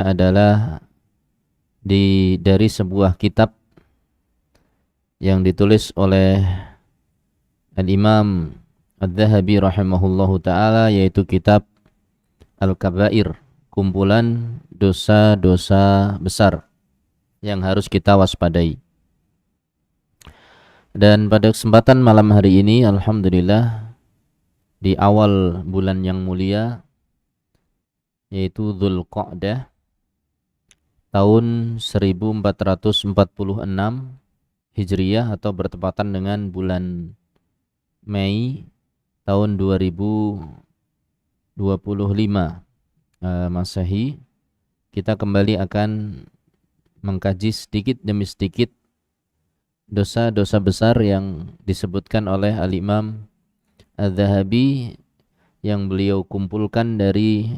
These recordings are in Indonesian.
adalah dari sebuah kitab yang ditulis oleh Al-Imam Adz-Dzahabi rahimahullahu taala, yaitu kitab Al-Kabair, kumpulan dosa-dosa besar yang harus kita waspadai. Dan pada kesempatan malam hari ini, alhamdulillah, di awal bulan yang mulia, yaitu Dzulqa'dah tahun 1446 Hijriyah, atau bertepatan dengan bulan Mei tahun 2025 Masehi, kita kembali akan mengkaji sedikit demi sedikit dosa-dosa besar yang disebutkan oleh Al-Imam Adz-Dzahabi, yang beliau kumpulkan dari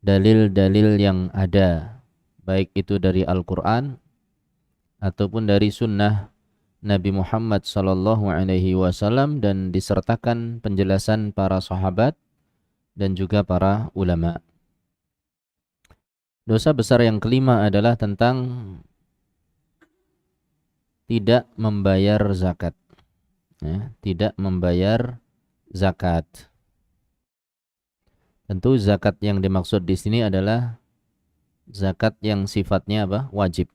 dalil-dalil yang ada, baik itu dari Al-Quran ataupun dari sunnah Nabi Muhammad sallallahu alaihi wasallam, dan disertakan penjelasan para sahabat dan juga para ulama. Dosa besar yang kelima adalah tentang tidak membayar zakat. Ya, tidak membayar zakat. Tentu zakat yang dimaksud di sini adalah zakat yang sifatnya apa? Wajib.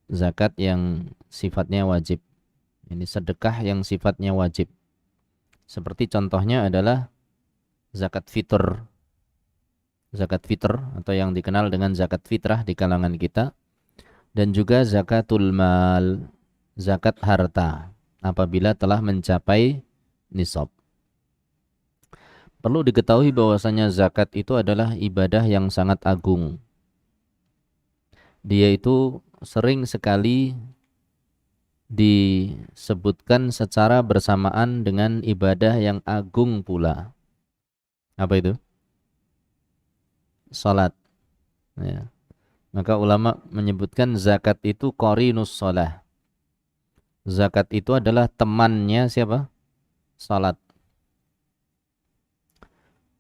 Zakat yang sifatnya wajib. Ini sedekah yang sifatnya wajib. Seperti contohnya adalah zakat fitr. Zakat fitr atau yang dikenal dengan zakat fitrah di kalangan kita. Dan juga zakatul mal, zakat harta, apabila telah mencapai nisab. Perlu diketahui bahwasanya zakat itu adalah ibadah yang sangat agung. Dia itu sering sekali disebutkan secara bersamaan dengan ibadah yang agung pula. Apa itu? Salat. Ya. Maka ulama menyebutkan zakat itu qarinus shalah. Zakat itu adalah temannya siapa? Salat.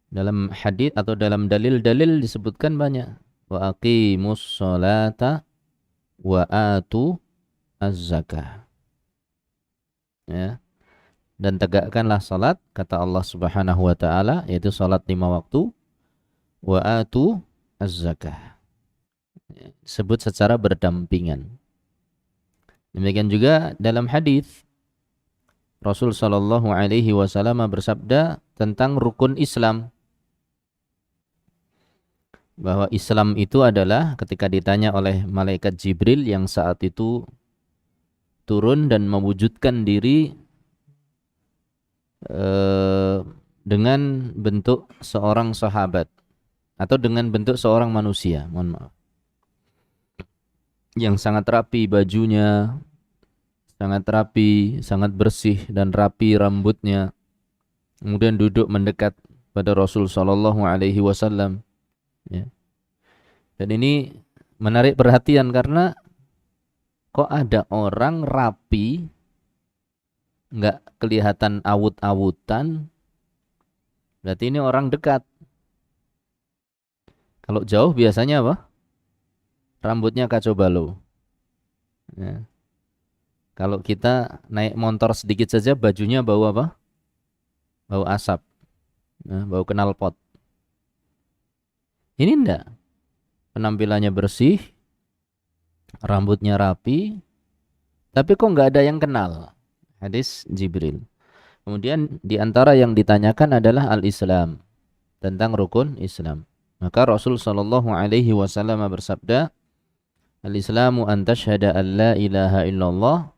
Dalam hadis atau dalam dalil-dalil disebutkan banyak. Wa aqimus sholata wa atu az-zakah. Ya. Dan tegakkanlah salat, kata Allah Subhanahu wa taala, yaitu salat 5 waktu, wa atu az-zakah. Disebut secara berdampingan. Demikian juga dalam hadis Rasul sallallahu alaihi wasallam bersabda tentang rukun Islam, bahwa Islam itu adalah, ketika ditanya oleh malaikat Jibril yang saat itu turun dan mewujudkan diri dengan bentuk seorang sahabat atau dengan bentuk seorang manusia, mohon maaf, yang sangat rapi bajunya, sangat rapi, sangat bersih dan rapi rambutnya. Kemudian duduk mendekat pada Rasul sallallahu alaihi wasallam. Ya. Dan ini menarik perhatian karena kok ada orang rapi, enggak kelihatan awut-awutan, berarti ini orang dekat. Kalau jauh biasanya apa? Rambutnya kacau balau. Ya. Kalau kita naik motor sedikit saja, bajunya bau apa? Bau asap. Nah, bau knalpot. Ini enggak. Penampilannya bersih, rambutnya rapi, tapi kok enggak ada yang kenal. Hadis Jibril. Kemudian di antara yang ditanyakan adalah al-Islam, tentang rukun Islam. Maka Rasul sallallahu alaihi wasallam bersabda, al-Islamu an tashhada an la ilaha illallah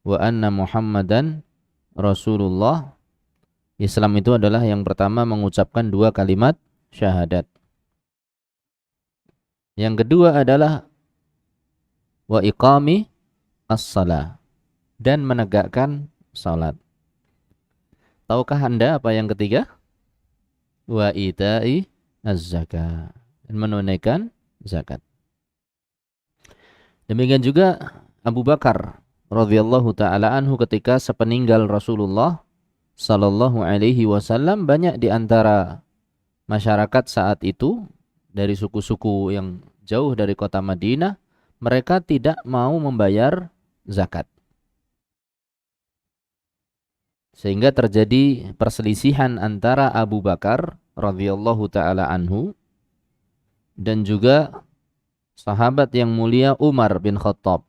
wa anna Muhammadan Rasulullah. Islam itu adalah yang pertama mengucapkan 2 kalimat syahadat. Yang kedua adalah wa iqami as-salah, dan menegakkan salat. Tahukah Anda apa yang ketiga? Wa ita'i az-zakah, dan menunaikan zakat. Demikian juga Abu Bakar radhiyallahu taala anhu, ketika sepeninggal Rasulullah sallallahu alaihi wasallam, banyak di antara masyarakat saat itu dari suku-suku yang jauh dari kota Madinah, mereka tidak mau membayar zakat. Sehingga terjadi perselisihan antara Abu Bakar radhiyallahu taala anhu dan juga sahabat yang mulia Umar bin Khattab.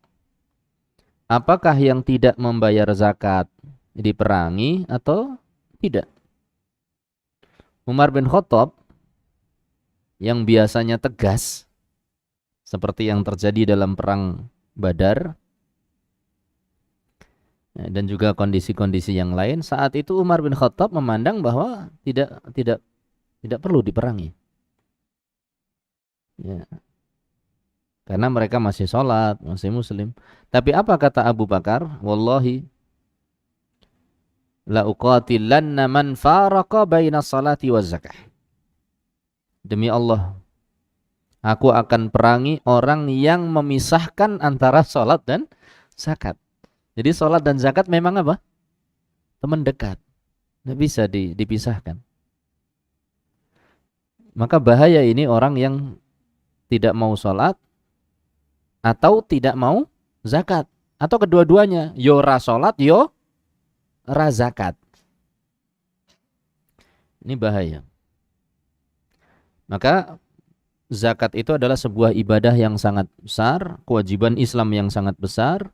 Apakah yang tidak membayar zakat diperangi atau tidak? Umar bin Khattab yang biasanya tegas seperti yang terjadi dalam perang Badar dan juga kondisi-kondisi yang lain, saat itu Umar bin Khattab memandang bahwa tidak perlu diperangi. Ya, karena mereka masih sholat, masih muslim. Tapi apa kata Abu Bakar? Wallahi la uqatilanna man faraqa baina salati waz zakah. Demi Allah, aku akan perangi orang yang memisahkan antara sholat dan zakat. Jadi sholat dan zakat memang apa? Teman dekat. Tidak bisa dipisahkan. Maka bahaya ini orang yang tidak mau sholat atau tidak mau zakat. Atau kedua-duanya. Yo ra sholat, yo ra zakat. Ini bahaya. Maka zakat itu adalah sebuah ibadah yang sangat besar, kewajiban Islam yang sangat besar.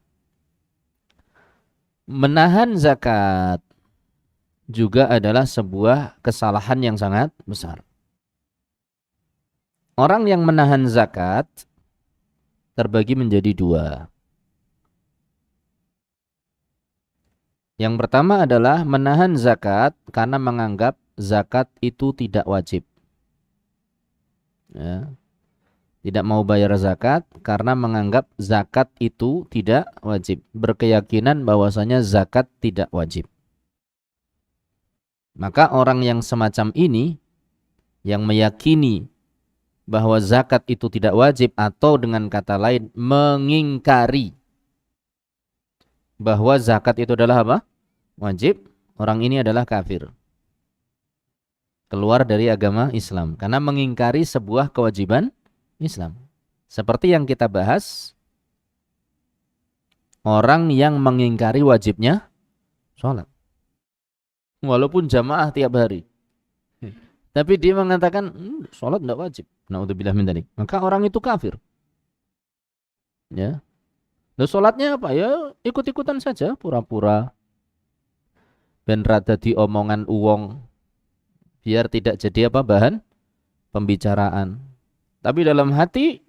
Menahan zakat juga adalah sebuah kesalahan yang sangat besar. Orang yang menahan zakat terbagi menjadi dua. Yang pertama adalah menahan zakat karena menganggap zakat itu tidak wajib. Ya. Tidak mau bayar zakat karena menganggap zakat itu tidak wajib. Berkeyakinan bahwasanya zakat tidak wajib. Maka orang yang semacam ini, yang meyakini bahwa zakat itu tidak wajib, atau dengan kata lain mengingkari bahwa zakat itu adalah apa? Wajib, orang ini adalah kafir. Keluar dari agama Islam karena mengingkari sebuah kewajiban Islam. Seperti yang kita bahas, orang yang mengingkari wajibnya sholat. Walaupun jamaah tiap hari. Tapi dia mengatakan sholat tidak wajib. Na'udzubillah min dzalik. Maka orang itu kafir. Ya. Lalu sholatnya apa? Ya ikut-ikutan saja, pura-pura. Ben rada diomongan uwong. Biar tidak jadi apa bahan pembicaraan. Tapi dalam hati,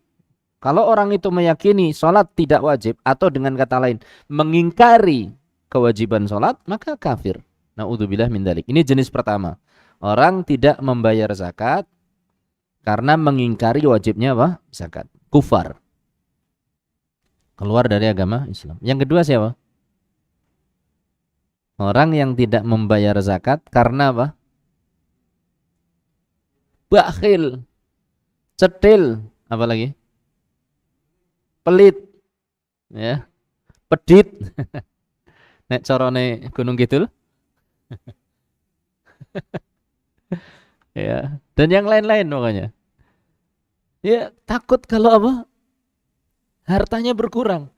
kalau orang itu meyakini sholat tidak wajib, atau dengan kata lain mengingkari kewajiban sholat, maka kafir. Na'udzubillah min dzalik. Ini jenis pertama. Orang tidak membayar zakat karena mengingkari wajibnya apa? Zakat. Kufar. Keluar dari agama Islam. Yang kedua siapa? Orang yang tidak membayar zakat karena apa? Bakhil. Cetil, apalagi pelit, ya, pedit. Nek carane Gunung Kidul, ya, dan yang lain-lain pokoknya. Ya takut kalau apa? Hartanya berkurang.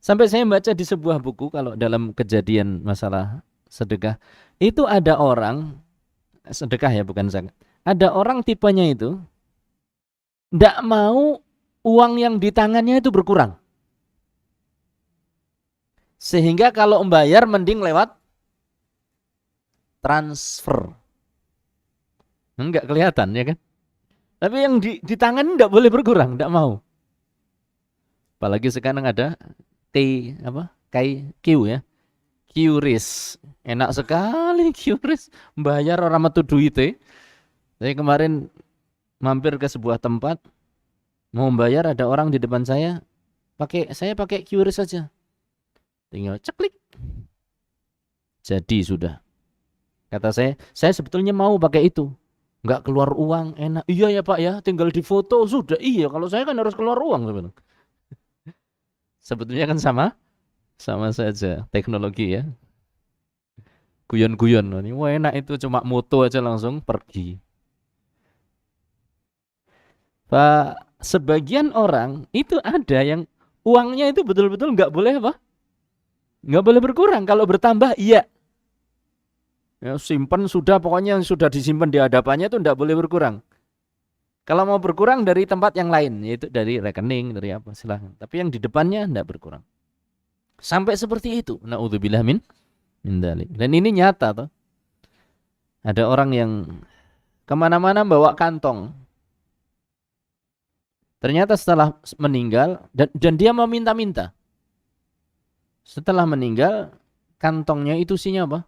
Sampai saya baca di sebuah buku, kalau dalam kejadian masalah sedekah, itu ada orang sedekah ya bukan zakat. Ada orang tipenya itu tidak mau uang yang di tangannya itu berkurang. Sehingga kalau membayar mending lewat transfer. Enggak kelihatan ya kan. Tapi yang di tangan tidak boleh berkurang, tidak mau. Apalagi sekarang ada Q ya. QRIS. Enak sekali QRIS. Bayar orang metu duit. Saya kemarin mampir ke sebuah tempat, mau bayar, ada orang di depan saya pakai QRIS saja. Tinggal ceklik. Jadi sudah. Kata saya sebetulnya mau pakai itu. Enggak keluar uang, enak. Iya ya Pak ya, tinggal difoto sudah. Iya, kalau saya kan harus keluar uang sebenarnya. Sebetulnya kan sama saja teknologi ya. Guyon-guyon. Ini wah enak itu, cuma moto aja langsung pergi. Sebagian orang itu ada yang uangnya itu betul-betul nggak boleh apa? Nggak boleh berkurang. Kalau bertambah iya. Ya, simpan sudah, pokoknya yang sudah disimpan di hadapannya itu nggak boleh berkurang. Kalau mau berkurang dari tempat yang lain, yaitu dari rekening, dari apa, silahkan. Tapi yang di depannya nggak berkurang. Sampai seperti itu. Na'udzubillah min dzalik. Dan ini nyata toh. Ada orang yang kemana-mana bawa kantong. Ternyata setelah meninggal, dan dia meminta-minta. Setelah meninggal, kantongnya itu isinya apa?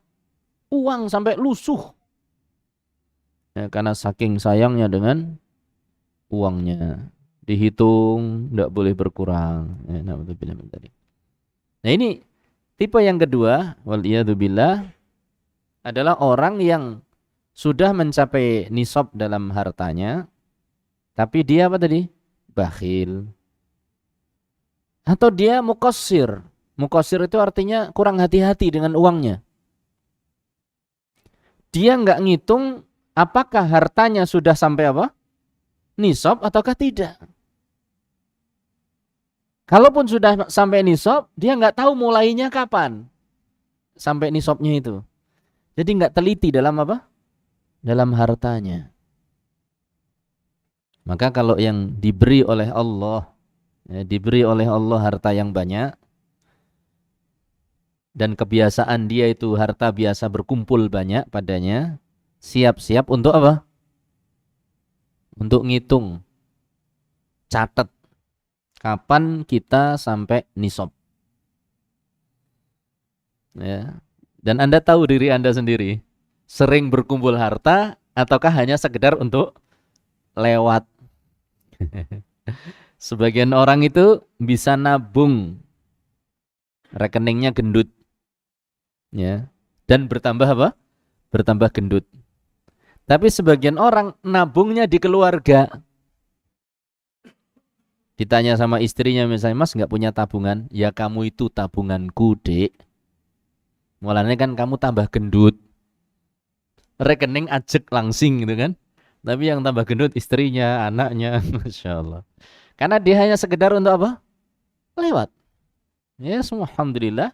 Uang sampai lusuh. Ya, karena saking sayangnya dengan uangnya. Dihitung, tidak boleh berkurang. Ya, nah ini tipe yang kedua, waliyadzubillah, adalah orang yang sudah mencapai nisab dalam hartanya, tapi dia apa tadi? Bakhil. Atau dia muqassir. Muqassir itu artinya kurang hati-hati dengan uangnya. Dia nggak ngitung apakah hartanya sudah sampai apa? Nisab ataukah tidak. Kalaupun sudah sampai nisab, dia nggak tahu mulainya kapan sampai nisabnya itu. Jadi nggak teliti dalam apa? Dalam hartanya. Maka kalau yang diberi oleh Allah, ya, diberi oleh Allah harta yang banyak, dan kebiasaan dia itu harta biasa berkumpul banyak padanya, siap-siap untuk apa? Untuk ngitung, catat kapan kita sampai nisab. Ya. Dan Anda tahu diri Anda sendiri, sering berkumpul harta ataukah hanya sekedar untuk lewat. Sebagian orang itu bisa nabung, rekeningnya gendut, ya, dan bertambah apa? Bertambah gendut. Tapi sebagian orang nabungnya di keluarga. Ditanya sama istrinya misalnya, Mas nggak punya tabungan? Ya kamu itu tabunganku, Dek. Mulanya kan kamu tambah gendut. Rekening ajek langsing gitu kan. Tapi yang tambah gendut istrinya, anaknya. Masya Allah. Karena dia hanya sekedar untuk apa? Lewat. Ya semua alhamdulillah.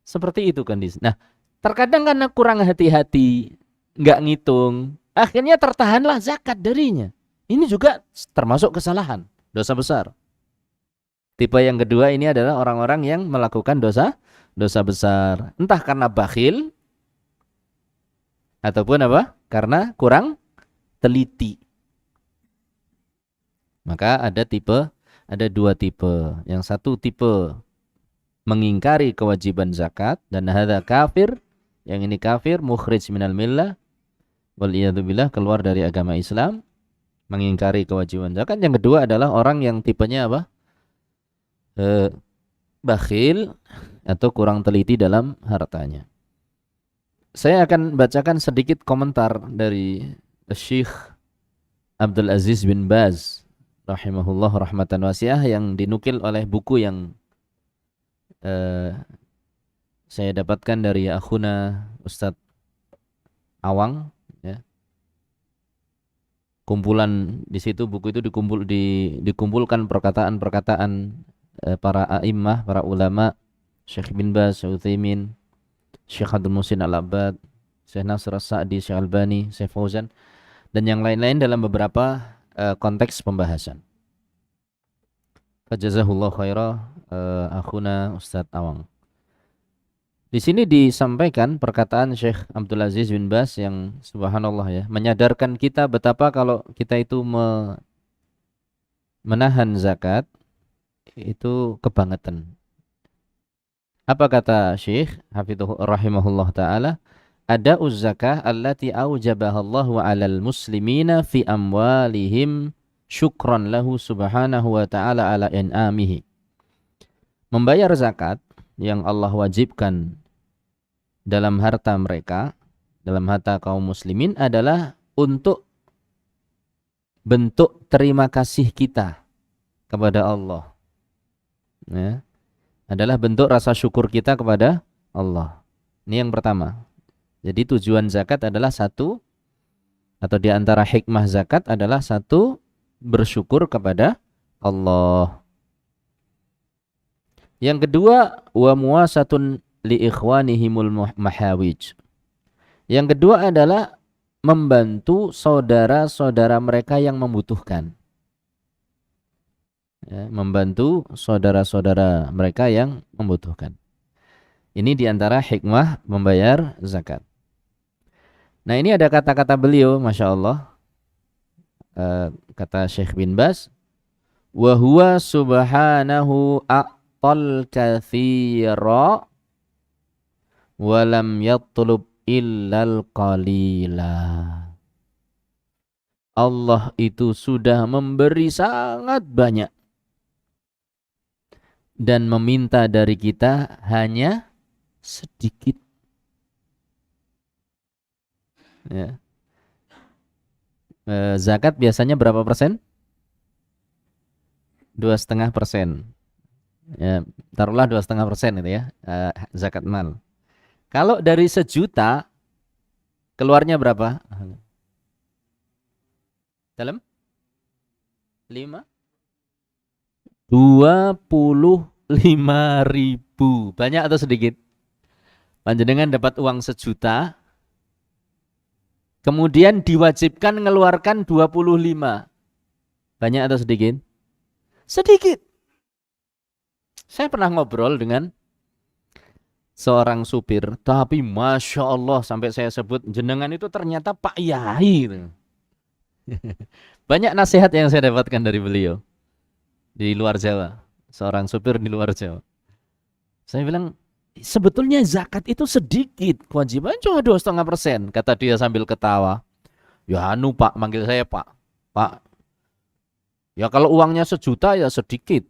Seperti itu kondisi. Nah, terkadang karena kurang hati-hati, nggak ngitung, akhirnya tertahanlah zakat darinya. Ini juga termasuk kesalahan, dosa besar. Tipe yang kedua ini adalah orang-orang yang melakukan dosa besar. Entah karena bakhil, ataupun apa? Karena kurang teliti. Maka ada dua tipe. Yang satu tipe mengingkari kewajiban zakat, dan hadza kafir, yang ini kafir, mukhrij minal millah, waliyadzubillah, keluar dari agama Islam, mengingkari kewajiban zakat. Yang kedua adalah orang yang tipenya apa? Bakhil atau kurang teliti dalam hartanya. Saya akan bacakan sedikit komentar dari Syekh Abdul Aziz bin Baz rahimahullah rahmatan wasi'ah, yang dinukil oleh buku yang saya dapatkan dari akhuna Ustadz Awang, ya. Kumpulan di situ, buku itu dikumpulkan perkataan-perkataan para a'immah, para ulama, Syekh bin Baz, Syekh Utsaimin, Syekh Abdul Muhsin Al-Abbad, Syekh Nasr As-Sa'di, Syekh Albani, Syekh Fauzan, dan yang lain-lain dalam beberapa konteks pembahasan. Fajazahullah khairah akhuna Ustadz Awang. Di sini disampaikan perkataan Syekh Abdul Aziz bin Baz yang subhanallah ya, menyadarkan kita betapa kalau kita itu menahan zakat itu kebangetan. Apa kata Syekh hafidhuhu rahimahullah taala? Ada zakah allati aujabahallahu 'alal muslimina fi amwalihim syukran lahu subhanahu wa ta'ala ala in'amihi. Membayar zakat yang Allah wajibkan dalam harta mereka, dalam harta kaum muslimin, adalah untuk bentuk terima kasih kita kepada Allah, ya. Adalah bentuk rasa syukur kita kepada Allah. Ini yang pertama. Jadi tujuan zakat adalah satu, atau di antara hikmah zakat adalah satu, bersyukur kepada Allah. Yang kedua, wa muwasatun li ikhwanihimul mahawij. Yang kedua adalah membantu saudara-saudara mereka yang membutuhkan. Ya, membantu saudara-saudara mereka yang membutuhkan. Ini diantara hikmah membayar zakat. Nah, ini ada kata-kata beliau, Masya Allah. Kata Syekh bin Baz, wa huwa subhanahu a'tal katsira wa lam yatlub illal qalila. Allah itu sudah memberi sangat banyak dan meminta dari kita hanya sedikit. Ya. Zakat biasanya berapa persen? 2,5%. Ya, taruhlah 2,5% itu ya, zakat mal. Kalau dari 1 juta keluarnya berapa? Dalam 5? 25.000. Banyak atau sedikit? Panjenengan dapat uang 1 juta, kemudian diwajibkan mengeluarkan 25. Banyak atau sedikit? Sedikit. Saya pernah ngobrol dengan seorang supir, tapi Masya Allah sampai saya sebut jenengan itu ternyata Pak Yai. Banyak nasihat yang saya dapatkan dari beliau di luar Jawa. Seorang supir di luar Jawa. Saya bilang, sebetulnya zakat itu sedikit, kewajiban cuma 2,5%. Kata dia sambil ketawa. Ya anu Pak, manggil saya Pak. Pak, ya kalau uangnya 1 juta ya sedikit.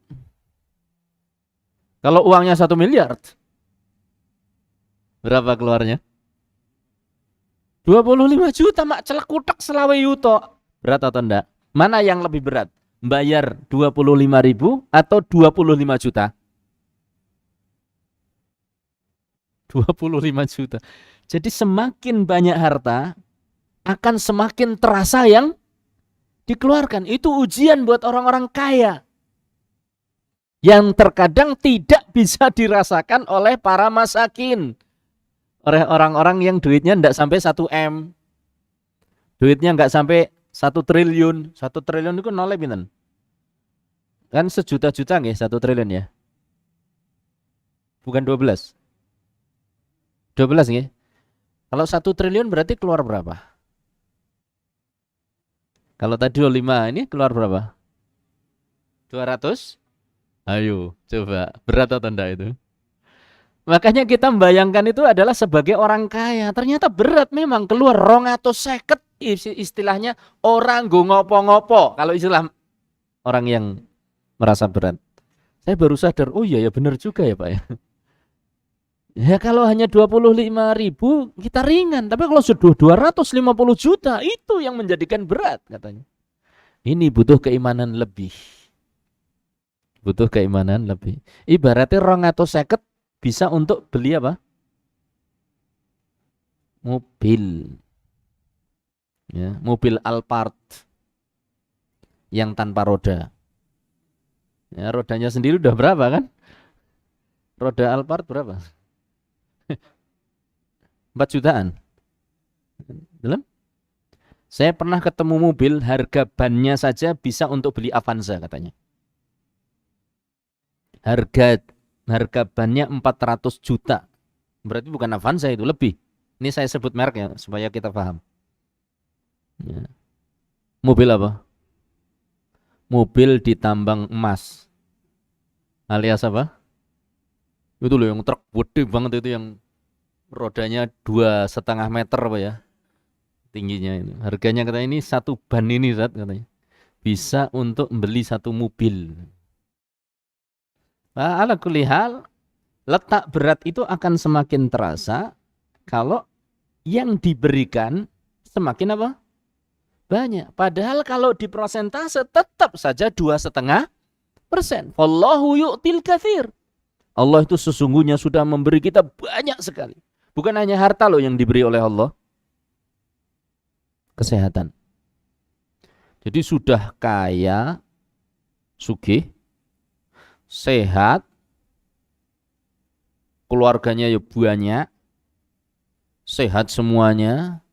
Kalau uangnya 1 miliar, berapa keluarnya? 25 juta mak celekutak selawe yuto. Berat atau enggak? Mana yang lebih berat? Bayar 25.000 atau 25 juta? 25 juta. Jadi semakin banyak harta akan semakin terasa yang dikeluarkan. Itu ujian buat orang-orang kaya yang terkadang tidak bisa dirasakan oleh para masakin, oleh orang-orang yang duitnya tidak sampai 1 M, duitnya nggak sampai 1 triliun. 1 triliun itu nolnya pinten? Kan sejuta-juta nggih 1 triliun ya? Bukan 12. 12 nggih. Kalau 1 triliun berarti keluar berapa? Kalau tadi 25, ini keluar berapa? 200? Ayo, coba. Berat atau enggak itu? Makanya kita membayangkan itu adalah sebagai orang kaya. Ternyata berat memang, keluar 250 istilahnya orang go ngopo-ngopo. Kalau istilah orang yang merasa berat. Saya baru sadar, oh iya ya benar juga ya Pak ya. Ya kalau hanya 25.000 kita ringan. Tapi kalau sudah 250 juta itu yang menjadikan berat katanya. Ini butuh keimanan lebih. Butuh keimanan lebih. Ibaratnya 250 bisa untuk beli apa? Mobil. Ya, mobil Alphard yang tanpa roda. Ya, rodanya sendiri udah berapa kan? Roda Alphard berapa? 4 jutaan. Belum? Saya pernah ketemu mobil harga bannya saja bisa untuk beli Avanza katanya. Harga bannya 400 juta. Berarti bukan Avanza itu, lebih. Ini saya sebut mereknya supaya kita paham. Ya. Mobil apa? Mobil ditambang emas. Alias apa? Itu loh yang truk gede banget itu, yang rodanya 2,5 meter apa ya tingginya itu. Harganya katanya ini 1 ban ini katanya. Bisa untuk beli 1 mobil. Nah, ala kulli hal, letak berat itu akan semakin terasa kalau yang diberikan semakin apa? Banyak. Padahal kalau di persentase tetap saja 2,5%. Wallahu yu'til katsir. Allah itu sesungguhnya sudah memberi kita banyak sekali. Bukan hanya harta loh yang diberi oleh Allah. Kesehatan. Jadi sudah kaya, sugih, sehat, keluarganya ya banyak, sehat semuanya,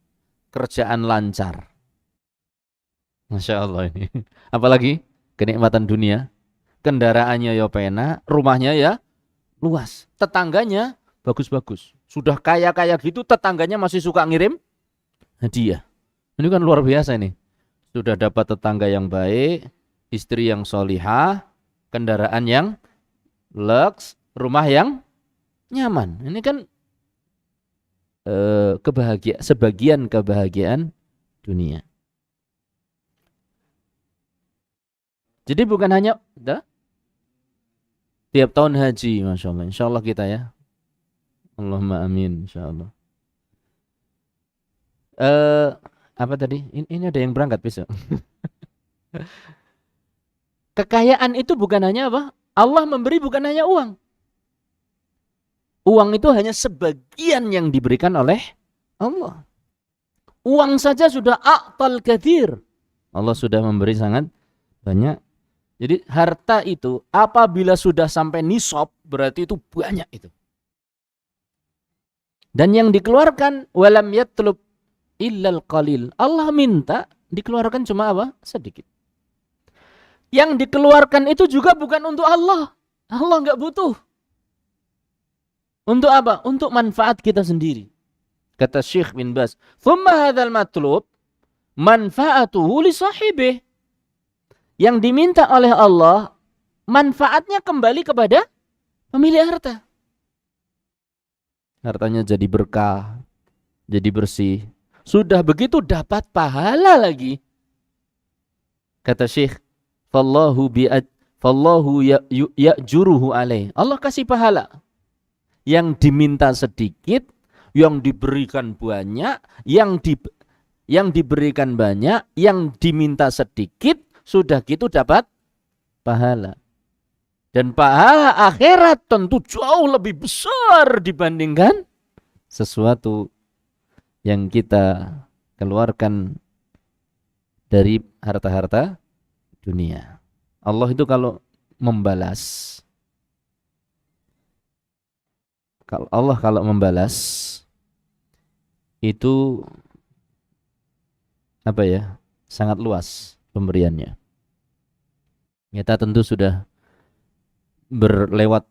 kerjaan lancar. Masya Allah ini. Apalagi kenikmatan dunia. Kendaraannya ya pena, rumahnya ya luas. Tetangganya bagus-bagus. Sudah kaya-kaya gitu, tetangganya masih suka ngirim hadiah. Ini kan luar biasa ini. Sudah dapat tetangga yang baik, istri yang solihah, kendaraan yang lux, rumah yang nyaman. Ini kan sebagian kebahagiaan dunia. Jadi bukan hanya tiap tahun haji, Masya Allah. Insya Allah kita ya. Allahumma amin, Insya Allah. Apa tadi? Ini ada yang berangkat besok. Kekayaan itu bukan hanya apa? Allah memberi bukan hanya uang. Uang itu hanya sebagian yang diberikan oleh Allah. Uang saja sudah a'tal katsir. Allah sudah memberi sangat banyak. Jadi harta itu apabila sudah sampai nisab berarti itu banyak itu. Dan yang dikeluarkan walam yatlub illal qalil. Allah minta dikeluarkan cuma apa? Sedikit. Yang dikeluarkan itu juga bukan untuk Allah. Allah enggak butuh. Untuk apa? Untuk manfaat kita sendiri. Kata Syekh bin Baz, "Tsumma hadzal matlub manfaatuhu li sahibih." Yang diminta oleh Allah manfaatnya kembali kepada pemilik harta. Hartanya jadi berkah, jadi bersih. Sudah begitu dapat pahala lagi. Kata Syekh, "Fallahu ya'juruhu alaih." Allah kasih pahala. Yang diminta sedikit, yang diberikan banyak, yang diberikan banyak, yang diminta sedikit, sudah gitu dapat pahala. Dan pahala akhirat tentu jauh lebih besar dibandingkan sesuatu yang kita keluarkan dari harta-harta dunia. Allah itu kalau membalas, kalau membalas itu apa ya? Sangat luas pemberiannya. Kita tentu sudah berlewat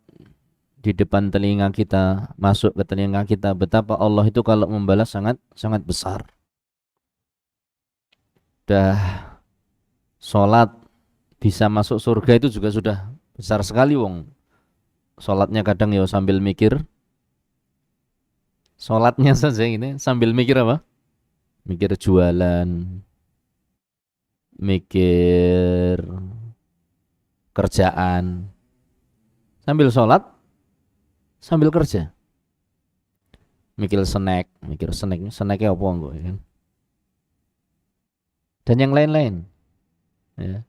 di depan telinga kita, masuk ke telinga kita betapa Allah itu kalau membalas sangat sangat besar. Dah sholat bisa masuk surga itu juga sudah besar sekali wong. Sholatnya kadang ya sambil mikir. Sholatnya saja ini sambil mikir apa? Mikir jualan, mikir kerjaan, sambil sholat, sambil kerja, mikir snacknya apa enggak ya? Dan yang lain-lain. Ya.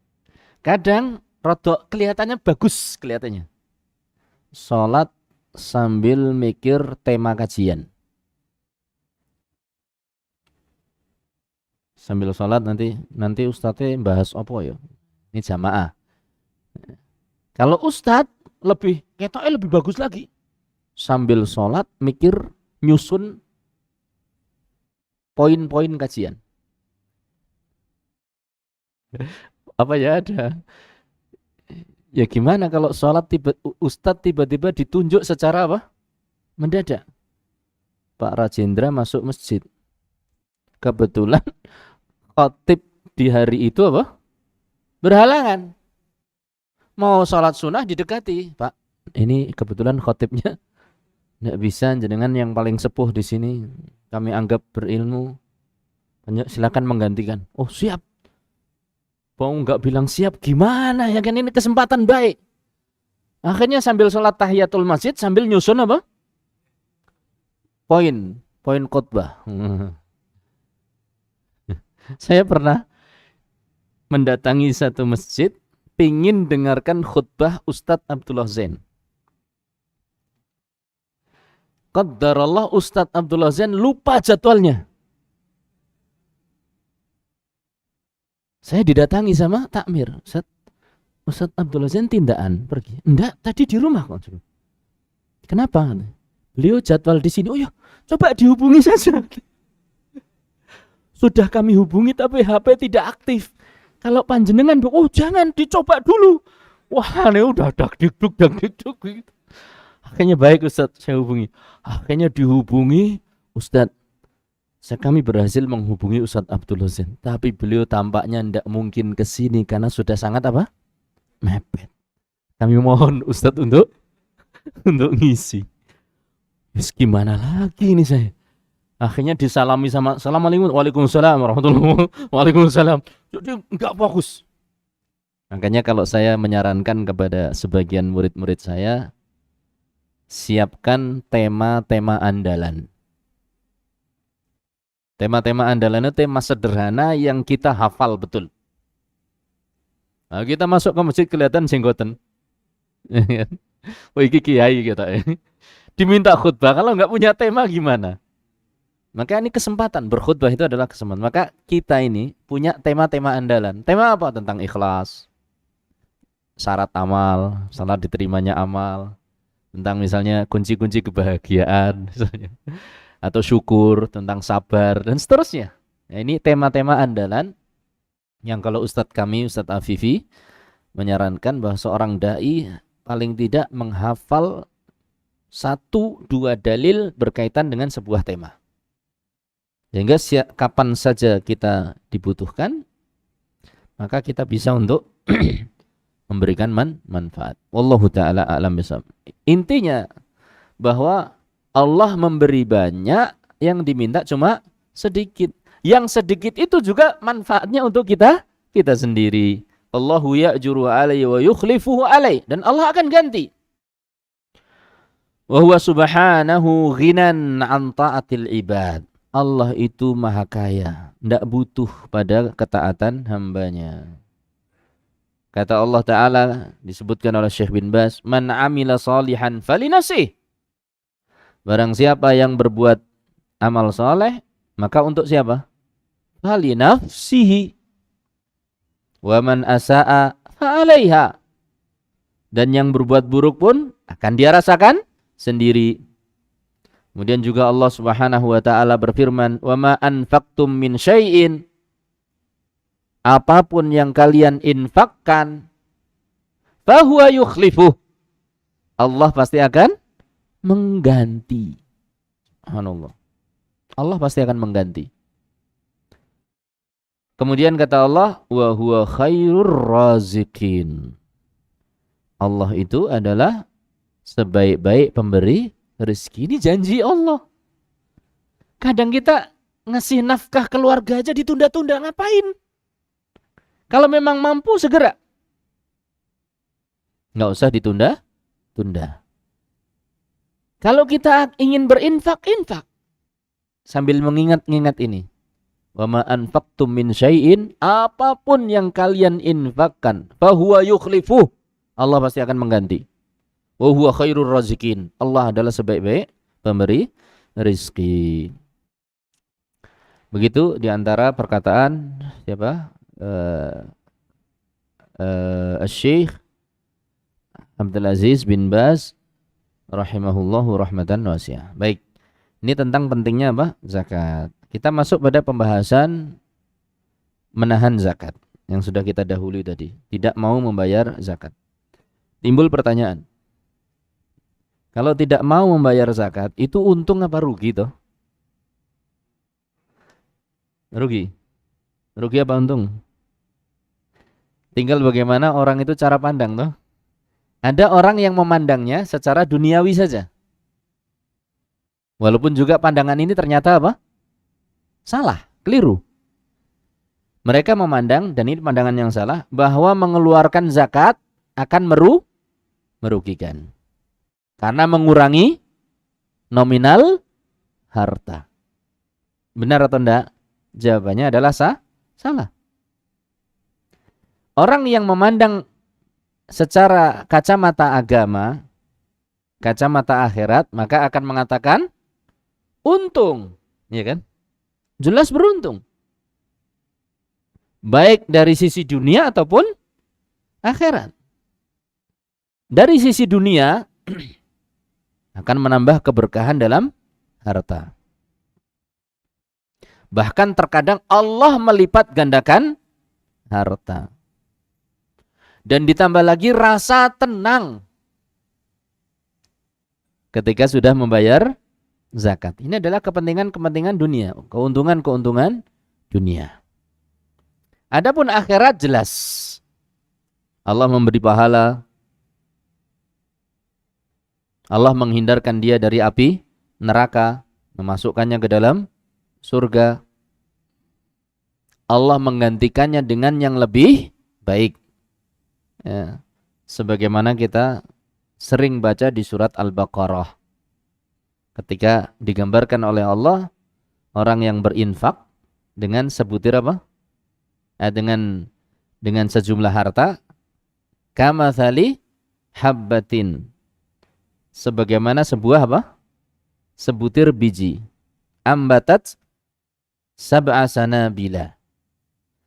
Kadang rodok kelihatannya bagus kelihatannya. Sholat sambil mikir tema kajian. Sambil sholat nanti ustadznya bahas apa ya? Ini jamaah. Kalau ustadz ketoknya lebih bagus lagi. Sambil sholat mikir nyusun poin-poin kajian. Apa ya ada? Ya gimana kalau sholat ustadz tiba-tiba ditunjuk secara apa? Mendadak. Pak Rajendra masuk masjid. Kebetulan khotib di hari itu apa? Berhalangan. Mau sholat sunnah didekati, Pak. Ini kebetulan khotibnya nggak bisa, jenengan yang paling sepuh di sini. Kami anggap berilmu. Silakan menggantikan. Oh siap. Mau nggak bilang siap gimana ya kan, ini kesempatan baik. Akhirnya sambil sholat tahiyatul masjid sambil nyusun apa? Poin khutbah. Saya pernah mendatangi satu masjid, pingin dengarkan khutbah Ustadz Abdullah Zain. Qaddarallah Ustadz Abdullah Zain lupa jadwalnya. Saya didatangi sama takmir. Ustaz Abdullah Zain tindakan pergi. Enggak, tadi di rumah kok. Kenapa? Beliau jadwal di sini. Oh ya, coba dihubungi saja. Sudah kami hubungi tapi HP tidak aktif. Kalau panjenengan, oh jangan dicoba dulu. Wah, ini udah dak dikduk gitu. Akhirnya baik Ustaz, saya hubungi. Akhirnya dihubungi Ustaz. Kami berhasil menghubungi Ustaz Abdullah Zain, tapi beliau tampaknya tidak mungkin ke sini karena sudah sangat apa? Mepet. Kami mohon Ustaz untuk ngisi. Terus gimana lagi ini saya? Akhirnya disalami sama Assalamualaikum, Waalaikumsalam warahmatullahi Waalaikumsalam. Jadi enggak fokus. Makanya kalau saya menyarankan kepada sebagian murid-murid saya, siapkan tema-tema andalan. Tema-tema andalan itu tema sederhana yang kita hafal betul. Nah, kita masuk ke masjid kelihatan jenggoten. Wah, iki kiai kita. Diminta khutbah, kalau nggak punya tema gimana? Maka ini kesempatan, berkhutbah itu adalah kesempatan. Maka kita ini punya tema-tema andalan. Tema apa? Tentang ikhlas, syarat amal, syarat diterimanya amal, tentang misalnya kunci-kunci kebahagiaan misalnya, atau syukur, tentang sabar dan seterusnya. Nah, ini tema-tema andalan yang kalau Ustadz kami, Ustadz Afifi menyarankan bahwa seorang dai paling tidak menghafal 1-2 dalil berkaitan dengan sebuah tema. Sehingga kapan saja kita dibutuhkan, maka kita bisa untuk memberikan manfaat. Wallahu ta'ala a'lam bishawab. Intinya bahwa Allah memberi banyak, yang diminta cuma sedikit. Yang sedikit itu juga manfaatnya untuk kita sendiri. Allahu ya'juru alaihi wa yukhlifuhu alaihi. Dan Allah akan ganti. Wa huwa subhanahu ghinan an ta'atil ibad. Allah itu maha kaya, tidak butuh pada ketaatan hambanya. Kata Allah Ta'ala, disebutkan oleh Syekh bin Baz, man amila salihan falinasih. Barang siapa yang berbuat amal soleh, maka untuk siapa? Falinafsihi. Wa man asa'a fa'alaiha. Dan yang berbuat buruk pun akan dia rasakan sendiri. Kemudian juga Allah Subhanahu wa taala berfirman, "Wa ma anfaqtum min syai'in." Apapun yang kalian infakkan, fahuwa yukhlifuh. Allah pasti akan mengganti. Subhanallah. Allah pasti akan mengganti. Kemudian kata Allah, "Wa huwa khairur raziqin." Allah itu adalah sebaik-baik pemberi rezeki. Ini janji Allah. Kadang kita ngasih nafkah keluarga aja ditunda-tunda. Ngapain? Kalau memang mampu segera. Nggak usah ditunda-tunda. Kalau kita ingin berinfak, infak. Sambil mengingat-ingat ini. Wa ma anfaqtum min syai'in, apapun yang kalian infakkan, fahuwa yukhlifuh. Allah pasti akan mengganti. Wa huwa khairur raziqin. Allah adalah sebaik-baik pemberi rezeki. Begitu diantara perkataan siapa? Syekh Abdul Aziz bin Baz rahimahullahu rahmatan wasi'ah. Baik. Ini tentang pentingnya apa? Zakat. Kita masuk pada pembahasan menahan zakat yang sudah kita dahului tadi. Tidak mau membayar zakat. Timbul pertanyaan. Kalau tidak mau membayar zakat, itu untung apa rugi toh? Rugi. Rugi apa untung? Tinggal bagaimana orang itu cara pandang toh? Ada orang yang memandangnya secara duniawi saja. Walaupun juga pandangan ini ternyata apa? Salah, keliru. Mereka memandang, dan ini pandangan yang salah, bahwa mengeluarkan zakat akan merugikan. Karena mengurangi nominal harta. Benar atau enggak? Jawabannya adalah salah. Orang yang memandang secara kacamata agama, kacamata akhirat, maka akan mengatakan untung, ya kan? Jelas beruntung. baik dari sisi dunia ataupun akhirat. Dari sisi dunia akan menambah keberkahan dalam harta. Bahkan terkadang Allah melipat gandakan harta. Dan ditambah lagi rasa tenang ketika sudah membayar zakat. Ini adalah kepentingan-kepentingan dunia, keuntungan-keuntungan dunia. Adapun akhirat jelas. Allah memberi pahala. Allah menghindarkan dia dari api neraka, memasukkannya ke dalam surga. Allah menggantikannya dengan yang lebih baik. Ya, sebagaimana kita sering baca di surat Al-Baqarah. Ketika digambarkan oleh Allah orang yang berinfak dengan sebutir apa? Dengan sejumlah harta, kamathali habbatin. Sebagaimana sebuah apa? Sebutir biji. Ambatat sab'a sanabila.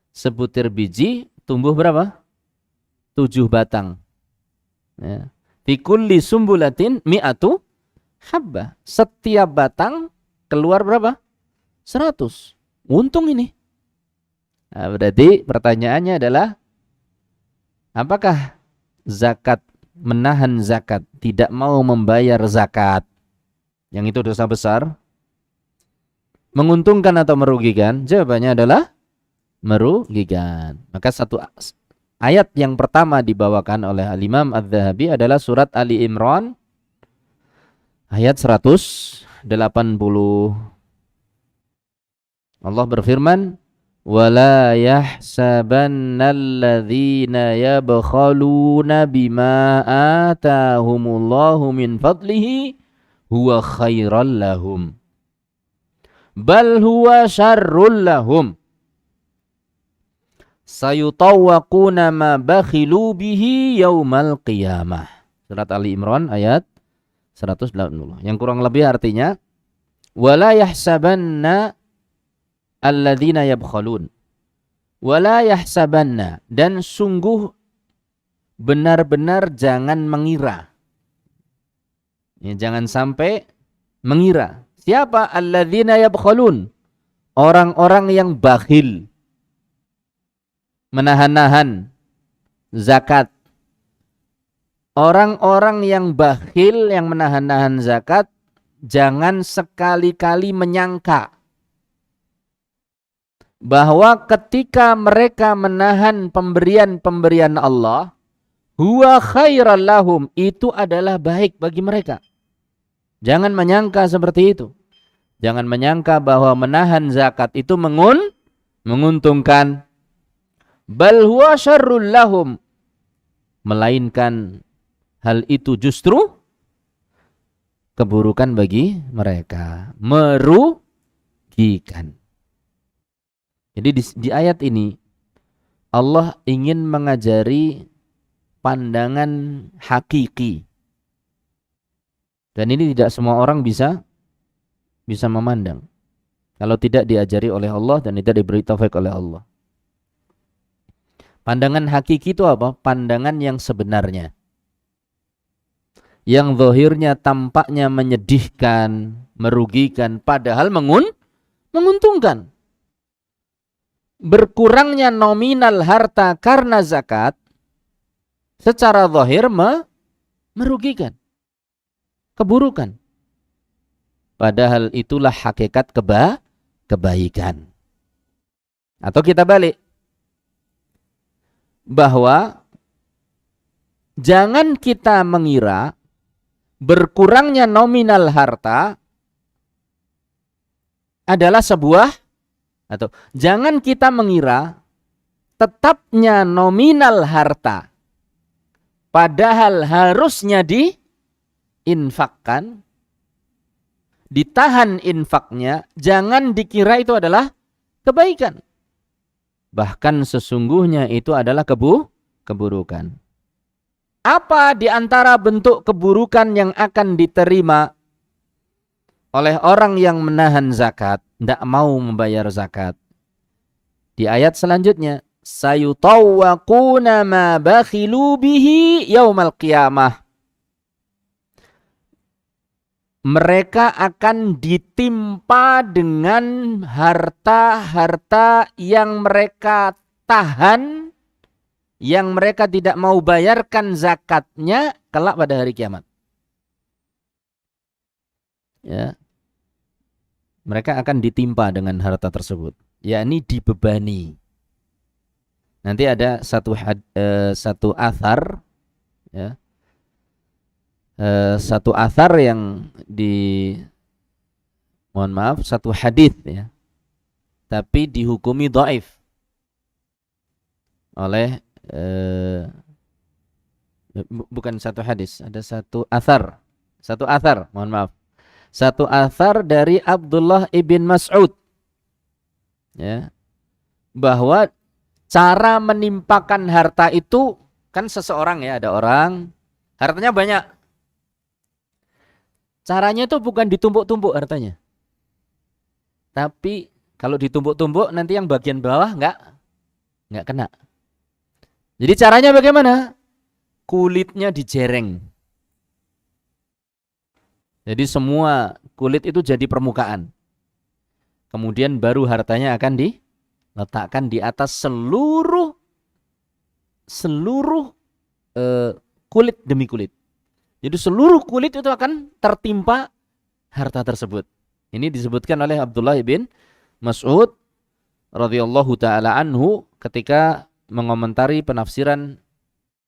Sebutir biji tumbuh berapa? 7 batang. Ya. Fi kulli sumbulatin mi'atu habba. Setiap batang keluar berapa? 100. Untung ini. Nah, berarti pertanyaannya adalah apakah zakat, menahan zakat, tidak mau membayar zakat, yang itu dosa besar, menguntungkan atau merugikan? Jawabannya adalah merugikan. Maka satu ayat yang pertama dibawakan oleh Al-Imam Adz-Dzahabi adalah surat Ali Imran ayat 180. Allah berfirman, وَلَا يَحْسَبَنَّ الَّذِينَ يَبْخَلُونَ بِمَا آتَاهُمُ اللَّهُ مِنْ فَضْلِهِ هُوَ خَيْرًا لَهُمْ بَلْ هُوَ شَرٌّ لَهُمْ sayutawwaquna ma bakhilu bihi yaumal qiyamah. Surat Ali Imran ayat 180. Yang kurang lebih artinya, wala yahsabanna alladzina yabkhalun. Wala yahsabanna, dan sungguh benar-benar jangan mengira. Ya, jangan sampai mengira. Siapa alladzina yabkhalun? Orang-orang yang bakhil, menahan-nahan zakat. Orang-orang yang bakhil, yang menahan-nahan zakat, jangan sekali-kali menyangka bahwa ketika mereka menahan pemberian-pemberian Allah, huwa khairal lahum, itu adalah baik bagi mereka. Jangan menyangka seperti itu. Jangan menyangka bahwa menahan zakat itu menguntungkan. Bal huwa syarrul lahum, melainkan hal itu justru keburukan bagi mereka, merugikan. Jadi di ayat ini Allah ingin mengajari pandangan hakiki, dan ini tidak semua orang bisa memandang kalau tidak diajari oleh Allah dan tidak diberi taufik oleh Allah. Pandangan hakiki itu apa? Pandangan yang sebenarnya. Yang zahirnya tampaknya menyedihkan, merugikan, padahal menguntungkan. Berkurangnya nominal harta karena zakat secara zahir merugikan, keburukan. Padahal itulah hakikat kebaikan. Atau kita balik, bahwa jangan kita mengira berkurangnya nominal harta adalah sebuah, atau jangan kita mengira tetapnya nominal harta padahal harusnya diinfakkan, ditahan infaknya, jangan dikira itu adalah kebaikan. Bahkan sesungguhnya itu adalah keburukan. Apa di antara bentuk keburukan yang akan diterima oleh orang yang menahan zakat, tidak mau membayar zakat? Di ayat selanjutnya, sayutawwaquna ma bakhilu bihi yaumal qiyamah. Mereka akan ditimpa dengan harta-harta yang mereka tahan, yang mereka tidak mau bayarkan zakatnya kelak pada hari kiamat. Ya. Mereka akan ditimpa dengan harta tersebut, yakni dibebani. Nanti ada satu athar, ya, satu athar yang satu hadis, ya, tapi dihukumi dhaif oleh bukan satu hadis, ada satu athar, satu athar dari Abdullah ibn Mas'ud, ya, bahwa cara menimpakan harta itu kan seseorang, ya, ada orang hartanya banyak. Caranya itu bukan ditumpuk-tumpuk hartanya. Tapi kalau ditumpuk-tumpuk nanti yang bagian bawah enggak kena. Jadi caranya bagaimana? Kulitnya dijereng. Jadi semua kulit itu jadi permukaan. Kemudian baru hartanya akan diletakkan di atas seluruh kulit demi kulit. Jadi seluruh kulit itu akan tertimpa harta tersebut. Ini disebutkan oleh Abdullah bin Mas'ud radhiyallahu taala anhu ketika mengomentari penafsiran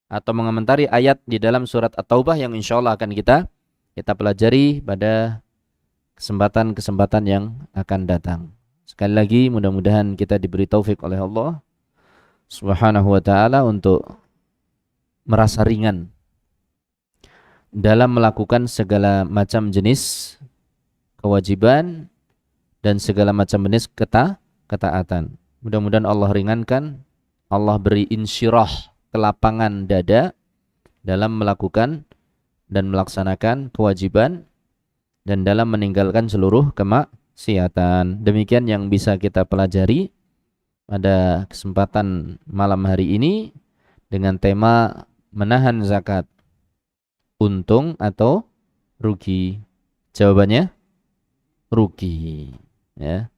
atau mengomentari ayat di dalam surat At-Taubah yang insyaallah akan kita pelajari pada kesempatan-kesempatan yang akan datang. Sekali lagi mudah-mudahan kita diberi taufik oleh Allah Subhanahu wa taala untuk merasa ringan dalam melakukan segala macam jenis kewajiban dan segala macam jenis ketaatan. Mudah-mudahan Allah ringankan, Allah beri insyirah, kelapangan dada dalam melakukan dan melaksanakan kewajiban dan dalam meninggalkan seluruh kemaksiatan. Demikian yang bisa kita pelajari pada kesempatan malam hari ini dengan tema menahan zakat. Untung atau rugi? Jawabannya rugi, ya.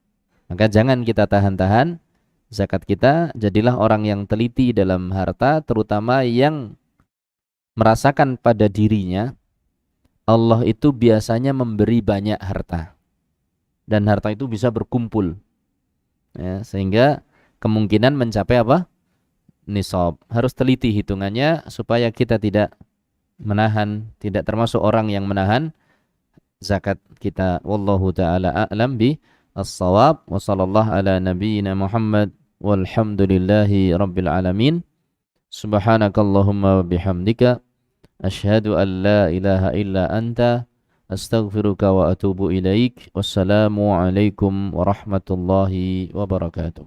Maka jangan kita tahan-tahan zakat kita, jadilah orang yang teliti dalam harta, terutama yang merasakan pada dirinya Allah itu biasanya memberi banyak harta dan harta itu bisa berkumpul, ya, sehingga kemungkinan mencapai apa? Nisab. Harus teliti hitungannya supaya kita tidak termasuk orang yang menahan zakat kita. Wallahu taala a'lam bi as-shawab. Wa sallallahu ala nabiyyina Muhammad walhamdulillahi rabbil alamin. Subhanakallahumma wa bihamdika asyhadu an la ilaha illa anta astaghfiruka wa atubu ilaik. Wassalamu alaikum warahmatullahi wabarakatuh.